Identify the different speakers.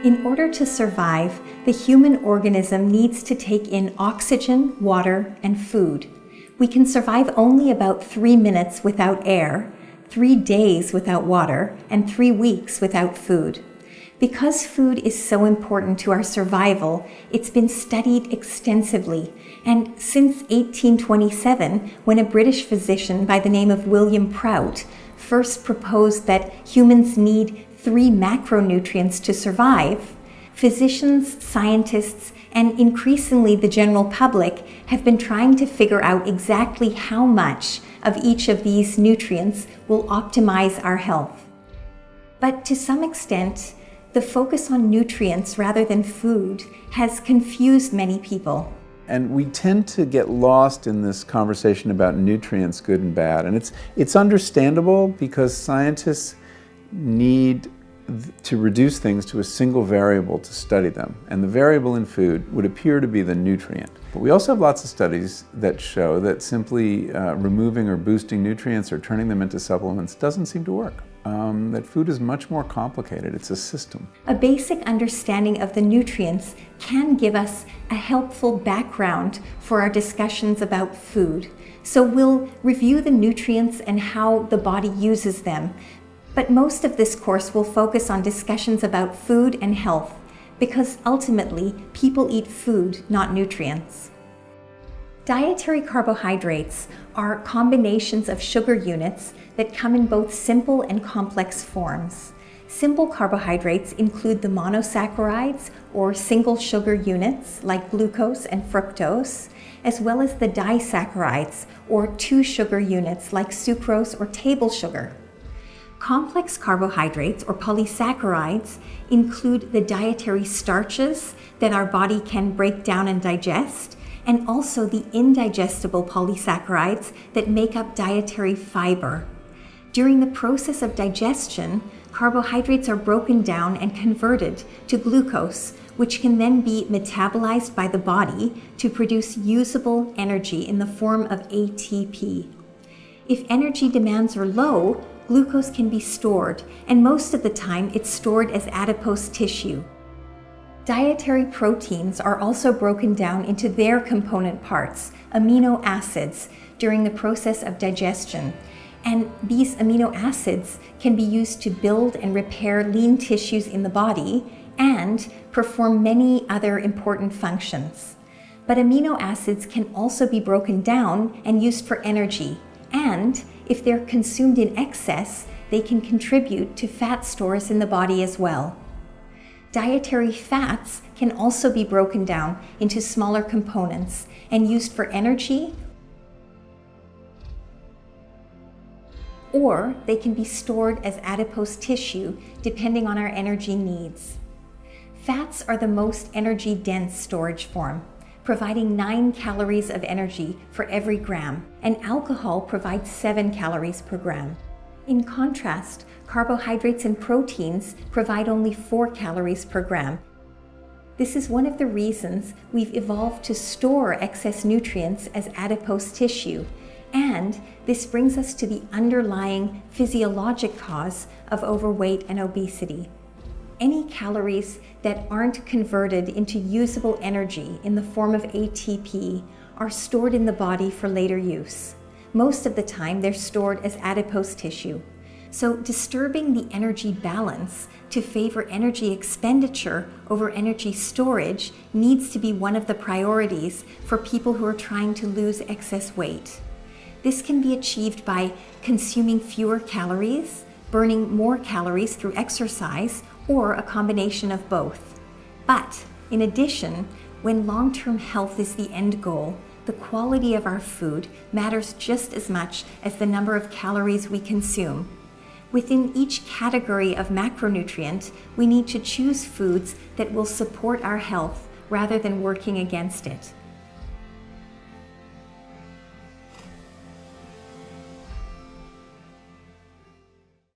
Speaker 1: In order to survive, the human organism needs to take in oxygen, water, and food. We can survive only about 3 minutes without air, 3 days without water, and 3 weeks without food. Because food is so important to our survival, it's been studied extensively. And since 1827, when a British physician by the name of William Prout first proposed that humans need 3 macronutrients to survive, physicians, scientists, and increasingly the general public have been trying to figure out exactly how much of each of these nutrients will optimize our health. But to some extent, the focus on nutrients rather than food has confused many people.
Speaker 2: And we tend to get lost in this conversation about nutrients, good and bad. And it's understandable because scientists need to reduce things to a single variable to study them. And the variable in food would appear to be the nutrient. But we also have lots of studies that show that simply removing or boosting nutrients or turning them into supplements doesn't seem to work. That food is much more complicated. It's a system.
Speaker 1: A basic understanding of the nutrients can give us a helpful background for our discussions about food. So we'll review the nutrients and how the body uses them. But most of this course will focus on discussions about food and health, because ultimately people eat food, not nutrients. Dietary carbohydrates are combinations of sugar units that come in both simple and complex forms. Simple carbohydrates include the monosaccharides or single sugar units like glucose and fructose, as well as the disaccharides or 2 sugar units like sucrose or table sugar. Complex carbohydrates or polysaccharides include the dietary starches that our body can break down and digest, and also the indigestible polysaccharides that make up dietary fiber. During the process of digestion, carbohydrates are broken down and converted to glucose, which can then be metabolized by the body to produce usable energy in the form of ATP. If energy demands are low, glucose can be stored, and most of the time it's stored as adipose tissue. Dietary proteins are also broken down into their component parts, amino acids, during the process of digestion. And these amino acids can be used to build and repair lean tissues in the body and perform many other important functions. But amino acids can also be broken down and used for energy. And if they're consumed in excess, they can contribute to fat stores in the body as well. Dietary fats can also be broken down into smaller components and used for energy, or they can be stored as adipose tissue depending on our energy needs. Fats are the most energy-dense storage form, providing 9 calories of energy for every gram, and alcohol provides 7 calories per gram. In contrast, carbohydrates and proteins provide only 4 calories per gram. This is one of the reasons we've evolved to store excess nutrients as adipose tissue, and this brings us to the underlying physiologic cause of overweight and obesity. Any calories that aren't converted into usable energy in the form of ATP are stored in the body for later use. Most of the time, they're stored as adipose tissue. So disturbing the energy balance to favor energy expenditure over energy storage needs to be one of the priorities for people who are trying to lose excess weight. This can be achieved by consuming fewer calories, burning more calories through exercise, or a combination of both. But in addition, when long-term health is the end goal, the quality of our food matters just as much as the number of calories we consume. Within each category of macronutrient, we need to choose foods that will support our health rather than working against it.